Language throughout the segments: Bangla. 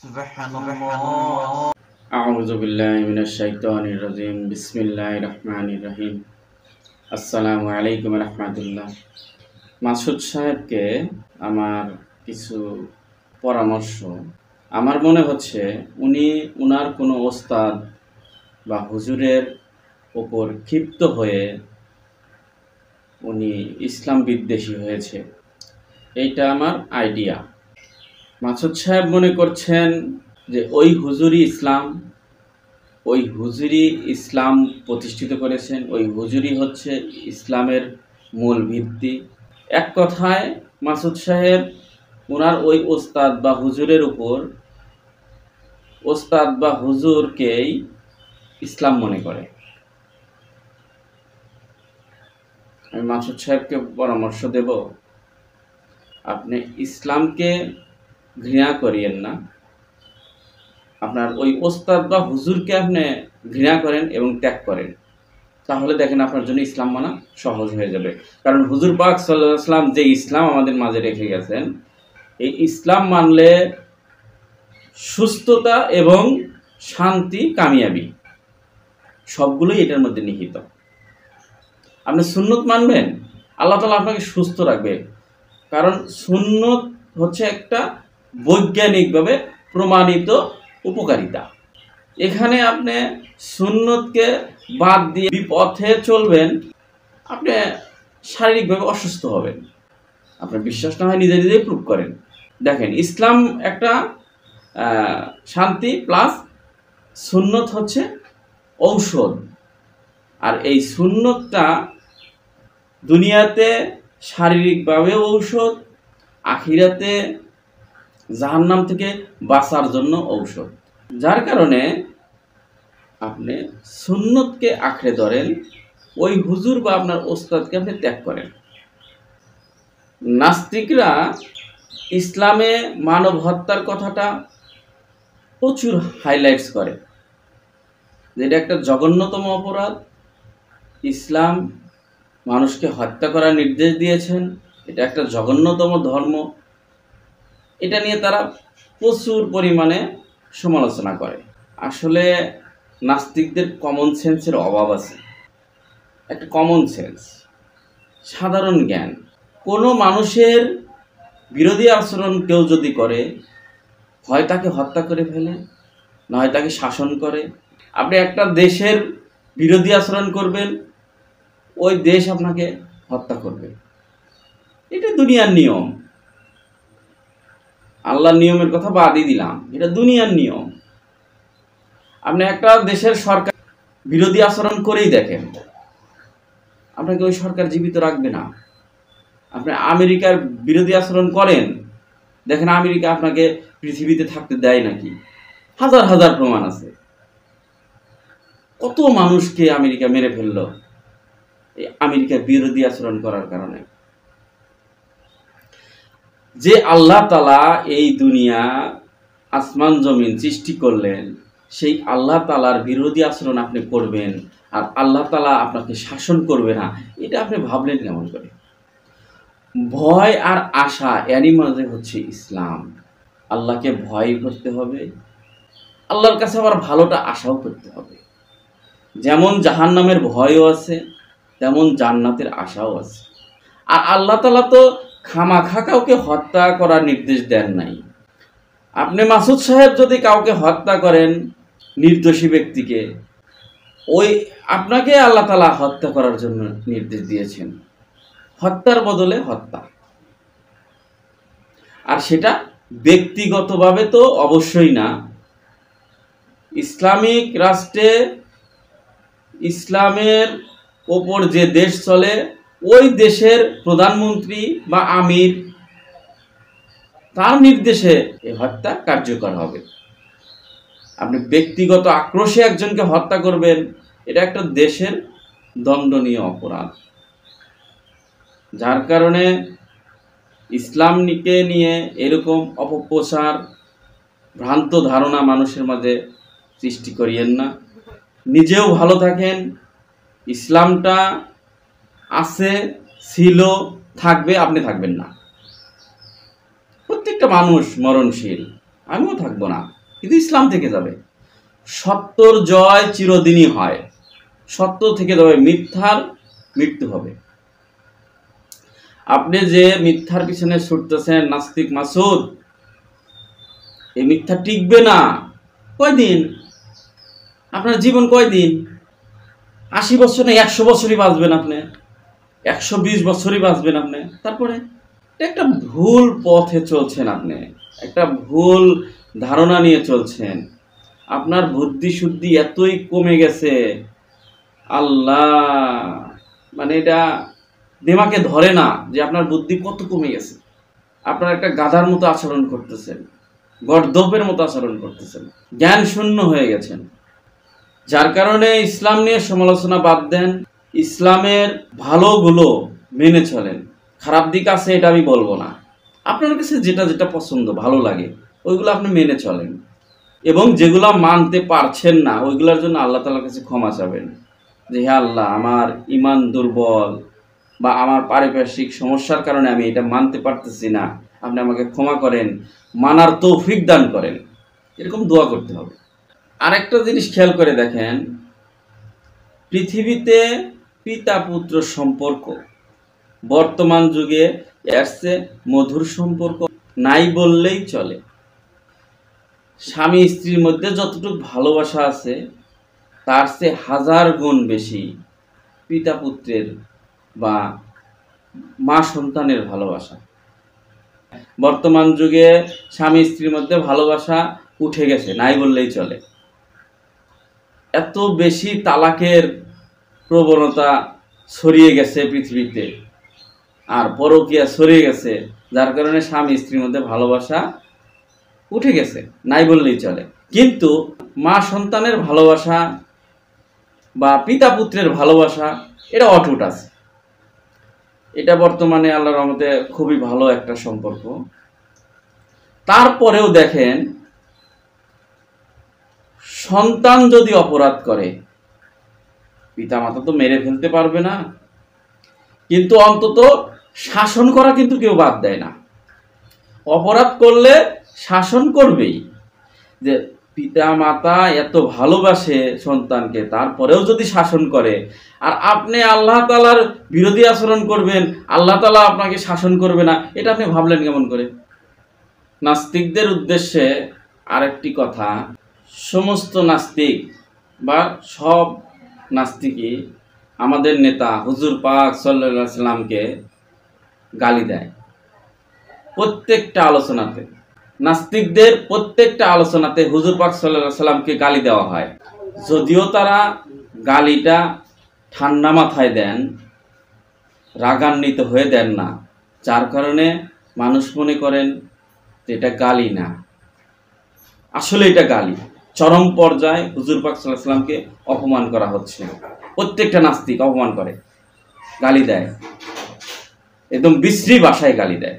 সুবহানাল্লাহ। আউযু বিল্লাহি মিনাশ শাইতানির রাজিম। বিসমিল্লাহির রহমানির রহিম। আসসালামু আলাইকুম ওয়া রাহমাতুল্লাহ। মাসুদ সাহেবকে আমার কিছু পরামর্শ। আমার মনে হচ্ছে উনি উনার কোনো ওস্তাদ বা হুজুরের উপর ক্ষিপ্ত হয়ে উনি ইসলাম বিদ্বেষী হয়েছে, এইটা আমার আইডিয়া। মাসুদ সাহেব মনে করছেন যে ওই হুজুরি ইসলাম প্রতিষ্ঠিত করেছেন, ওই হুজুরি হচ্ছে ইসলামের মূল ভিত্তি। এক কথায় মাসুদ সাহেব ওনার ওই ওস্তাদ বা হুজুরের উপর, ওস্তাদ বা হুজুরকেই ইসলাম মনে করে। আমি মাসুদ সাহেবকে পরামর্শ দেব, আপনি ইসলামকে ঘৃণা করিয়েন না, আপনার ওই ওস্তাদ বা হুজুরকে আপনি ঘৃণা করেন এবং ত্যাগ করেন। তাহলে দেখেন আপনার জন্য ইসলাম মানা সহজ হয়ে যাবে। কারণ হুজুর পাক সাল্লাল্লাহু আলাইহি ওয়াসাল্লাম যে ইসলাম আমাদের মাঝে রেখে গেছেন, এই ইসলাম মানলে সুস্থতা এবং শান্তি, কামিয়াবি সবগুলোই এটার মধ্যে নিহিত। আপনি সুন্নত মানবেন, আল্লাহ তাআলা আপনাকে সুস্থ রাখবে। কারণ সুন্নত হচ্ছে একটা বৈজ্ঞানিকভাবে প্রমাণিত উপকারিতা। এখানে আপনি সুন্নতকে বাদ দিয়ে বিপথে চলবেন, আপনি শারীরিকভাবে অসুস্থ হবেন। আপনার বিশ্বাস না হয় নিজে নিজেই প্রুভ করেন। দেখেন, ইসলাম একটা শান্তি প্লাস সুন্নত হচ্ছে ঔষধ। আর এই সুন্নতটা দুনিয়াতে শারীরিকভাবে ঔষধ, আখিরাতে জাহান্নাম থেকে বাঁচার জন্য ঔষধ। যার কারণে আপনি সুন্নতকে আঁকড়ে ধরেন, ওই হুজুর বা আপনার ওস্তাদকে আপনি ত্যাগ করেন। নাস্তিকরা ইসলামে মানব হত্যার কথাটা প্রচুর হাইলাইটস করে, যেটা একটা জঘন্যতম অপরাধ। ইসলাম মানুষকে হত্যা করার নির্দেশ দিয়েছেন, এটা একটা জঘন্যতম ধর্ম। এটা নিয়ে তারা প্রচুর পরিমাণে সমালোচনা করে। আসলে নাস্তিকদের কমন সেন্সের অভাব আছে। একটা কমন সেন্স, সাধারণ জ্ঞান। কোনো মানুষের বিরোধী আচরণ কেউ যদি করে, হয় তাকে হত্যা করে ফেলে, নয় তাকে শাসন করে। আপনি একটা দেশের বিরোধী আচরণ করবেন, ওই দেশ আপনাকে হত্যা করবে। এটা দুনিয়ার নিয়ম। আল্লাহর নিয়মের কথা বাদই দিলাম, এটা দুনিয়ার নিয়ম। আপনি একটা দেশের সরকার বিরোধী আচরণ করেই দেখেন, আপনাকে ওই সরকার জীবিত রাখবে না। আপনি আমেরিকার বিরোধী আচরণ করেন, দেখেন আমেরিকা আপনাকে পৃথিবীতে থাকতে দেয় নাকি। হাজার হাজার প্রমাণ আছে। কত মানুষকে আমেরিকা মেরে ফেললো এই আমেরিকার বিরোধী আচরণ করার কারণে। যে আল্লাহ তাআলা এই দুনিয়া আসমান জমিন সৃষ্টি করলেন, সেই আল্লাহ তাআলার বিরোধী আচরণ আপনি করবেন আর আল্লাহ তাআলা আপনাকে শাসন করবে না, এটা আপনি ভাবলেন কেমন করে? ভয় আর আশা এরই মাঝে হচ্ছে ইসলাম। আল্লাহকে ভয় করতে হবে, আল্লাহর কাছে আবার ভালোটা আশাও করতে হবে। যেমন জাহান্নামের ভয়ও আছে, তেমন জান্নাতের আশাও আছে। আর আল্লাহ তাআলা তো খামাখা কাউকে হত্যা করার নির্দেশ দেন নাই। আপনি মাসুদ সাহেব যদি কাউকে হত্যা করেন, নির্দোষী ব্যক্তিকে, ওই আপনাকে আল্লাহ তাআলা হত্যা করার জন্য নির্দেশ দিয়েছেন। হত্যার বদলে হত্যা, আর সেটা ব্যক্তিগতভাবে তো অবশ্যই না। ইসলামিক রাষ্ট্রে ইসলামের ওপর যে দেশ চলে, ওই দেশের প্রধানমন্ত্রী বা আমির, তার নির্দেশে এই হত্যা কার্যকর হবে। আপনি ব্যক্তিগত আক্রোশে একজনকে হত্যা করবেন, এটা একটা দেশের দণ্ডনীয় অপরাধ। যার কারণে ইসলামকে নিয়ে এরকম অপপ্রচার, ভ্রান্ত ধারণা মানুষের মাঝে সৃষ্টি করিয়েন না। নিজেও ভালো থাকেন। ইসলামটা আছে, ছিল, থাকবে, আপনি থাকবেন না। প্রত্যেকটা মানুষ মরণশীল। আমিও থাকবো না, কিন্তু ইসলাম থেকে যাবে। সত্যর জয় চিরদিনই হয়, সত্য থেকে যাবে, মিথ্যার মৃত্যু হবে। আপনি যে মিথ্যার পিছনে ছুটতেছেন নাস্তিক মাসুদ, এই মিথ্যা টিকবে না। কয়দিন? আপনার জীবন কয়দিন? 80 বছর না 100 বছরই বাঁচবেন আপনি, 120 বছরই বাঁচবেন আপনি। তারপরে একটা ভুল পথে চলছেন আপনি, একটা ভুল ধারণা নিয়ে চলছেন। আপনার বুদ্ধি শুদ্ধি এতই কমে গেছে, আল্লাহ, মানে এটা দিমাগে ধরে না যে আপনার বুদ্ধি কত কমে গেছে। আপনার একটা গাধার মতো আচরণ করতেছেন, গর্দভের মতো আচরণ করতেছেন, জ্ঞান শূন্য হয়ে গেছেন। যার কারণে ইসলাম নিয়ে সমালোচনা বাদ দেন, ইসলামের ভালোগুলো মেনে চলেন। খারাপ দিক আছে এটা আমি বলবো না, আপনার কাছে যেটা যেটা পছন্দ ভালো লাগে ওইগুলো আপনি মেনে চলেন, এবং যেগুলো মানতে পারছেন না ওইগুলোর জন্য আল্লাহ তাআলার কাছে ক্ষমা চাবেন যে হে আল্লাহ, আমার ঈমান দুর্বল বা আমার পারিপার্শ্বিক সমস্যার কারণে আমি এটা মানতে পারতেছি না, আপনি আমাকে ক্ষমা করেন, মানার তৌফিক দান করেন, এরকম দোয়া করতে হবে। আরেকটা জিনিস খেয়াল করে দেখেন, পৃথিবীতে পিতা পুত্র সম্পর্ক বর্তমান যুগে এর চেয়ে মধুর সম্পর্ক নাই বললেই চলে। স্বামী স্ত্রীর মধ্যে যতটুকু ভালোবাসা আছে তার চেয়ে 1000 গুণ বেশি পিতা পুত্রের বা মা সন্তানের ভালোবাসা। বর্তমান যুগে স্বামী স্ত্রীর মধ্যে ভালোবাসা উঠে গেছে, নাই বললেই চলে। এত বেশি তালাকের প্রবণতা ছড়িয়ে গেছে পৃথিবীতে, আর পরকীয়া ছড়িয়ে গেছে, যার কারণে স্বামী স্ত্রীর মধ্যে ভালোবাসা উঠে গেছে, নাই বললেই চলে। কিন্তু মা সন্তানের ভালোবাসা বা পিতা পুত্রের ভালোবাসা এটা অটুট আছে। এটা বর্তমানে আল্লাহর রহমতে খুবই ভালো একটা সম্পর্ক। তারপরেও দেখেন, সন্তান যদি অপরাধ করে, পিতা মাতা তো মেরে ফেলতে পারবে না, কিন্তু অন্তত শাসন করা কিন্তু কেউ বাদ দেয় না। অপরাধ করলে শাসন করবেই। যে পিতা মাতা এত ভালোবাসে সন্তানকে, তারপরেও যদি শাসন করে, আর আপনি আল্লাহ তাআলার বিরোধী আচরণ করবেন, আল্লাহ তাআলা আপনাকে শাসন করবে না, এটা আপনি ভাবলেন কেমন করে? নাস্তিকদের উদ্দেশ্যে আরেকটি কথা, সমস্ত নাস্তিক বা সব নাস্তিকই আমাদের নেতা হুজুর পাক সাল্লাল্লাহু আলাইহি সাল্লামকে গালি দেয় প্রত্যেকটা আলোচনাতে। নাস্তিকদের প্রত্যেকটা আলোচনাতে হুজুর পাক সাল্লাল্লাহু আলাইহি সাল্লামকে গালি দেওয়া হয়, যদিও তারা গালিটা ঠান্ডা মাথায় দেন, রাগান্বিত হয়ে দেন না, যার কারণে মানুষ মনে করেন যে এটা গালি না, আসলে এটা গালি। চরম পর্যায়ে হুজুর পাক সাল্লাল্লাহু আলাইহি সাল্লামকে অপমান করা হচ্ছে, প্রত্যেকটা নাস্তিক অপমান করে, গালি দেয়, একদম বিশ্রী ভাষায় গালি দেয়।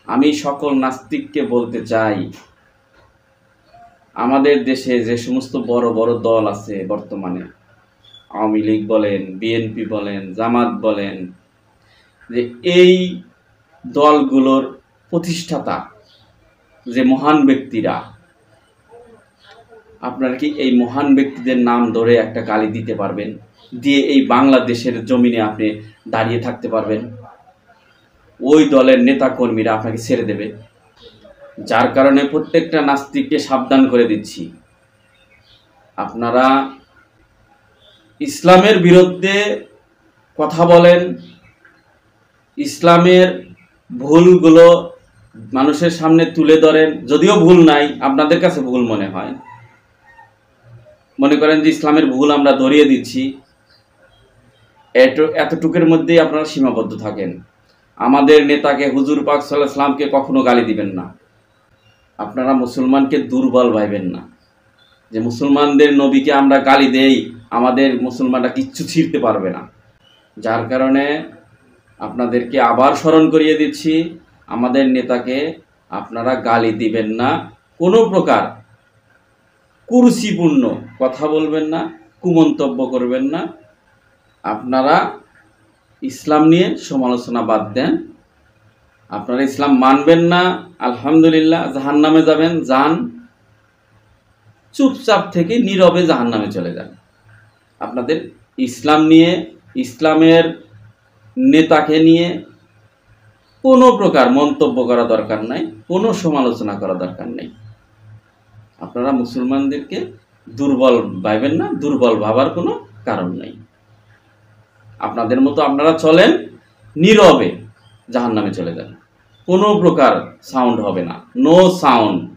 আমি সকল নাস্তিককে বলতে চাই, আমাদের দেশে যে সমস্ত বড় বড় দল আছে বর্তমানে, আওয়ামী লীগ বলেন, বিএনপি বলেন, জামাত বলেন, যে এই দলগুলোর প্রতিষ্ঠাতা যে মহান ব্যক্তিরা, আপনারা কি এই মহান ব্যক্তিদের নাম ধরে একটা গালি দিতে পারবেন? দিয়ে এই বাংলাদেশের জমিনে আপনি দাঁড়িয়ে থাকতে পারবেন? ওই দলের নেতা কর্মীরা আপনাকে ছেড়ে দেবে। যার কারণে প্রত্যেকটা নাস্তিককে সাবধান করে দিচ্ছি, আপনারা ইসলামের বিরুদ্ধে কথা বলেন, ইসলামের ভুলগুলো মানুষের সামনে তুলে ধরেন, যদিও ভুল নাই, আপনাদের কাছে ভুল মনে হয়, মনে করেন যে ইসলামের ভুল আমরা ধরিয়ে দিচ্ছি, এতটুকুর মধ্যেই আপনারা সীমাবদ্ধ থাকেন। আমাদের নেতাকে হুজুর পাক সাল্লাল্লাহু আলাইহি সাল্লামকে কখনো গালি দিবেন না। আপনারা মুসলমানকে দুর্বল ভাবেন না, যে মুসলমানদের নবীকে আমরা গালি দেই, আমাদের মুসলমানরা কিচ্ছু ছিঁড়তে পারবে না। যার কারণে আপনাদেরকে আবার স্মরণ করিয়ে দিচ্ছি, আমাদের নেতাকে আপনারা গালি দিবেন না, কোনো প্রকার কুরুচিপূর্ণ কথা বলবেন না, কুমন্তব্য করবেন না। আপনারা ইসলাম নিয়ে সমালোচনা বাদ দেন, আপনারা ইসলাম মানবেন না, আলহামদুলিল্লাহ, জাহান্নামে যাবেন, যান। চুপচাপ থেকে নীরবে জাহান্নামে চলে যান। আপনাদের ইসলাম নিয়ে, ইসলামের নেতাকে নিয়ে কোনো প্রকার মন্তব্য করা দরকার নাই, কোনো সমালোচনা করা দরকার নেই। আপনারা মুসলমানদেরকে দুর্বল ভাবেন না, দুর্বল ভাবার কোনো কারণ নেই। আপনাদের মতো আপনারা চলেন, নীরবে জাহান্নামে চলে যান। কোনো প্রকার সাউন্ড হবে না, নো সাউন্ড।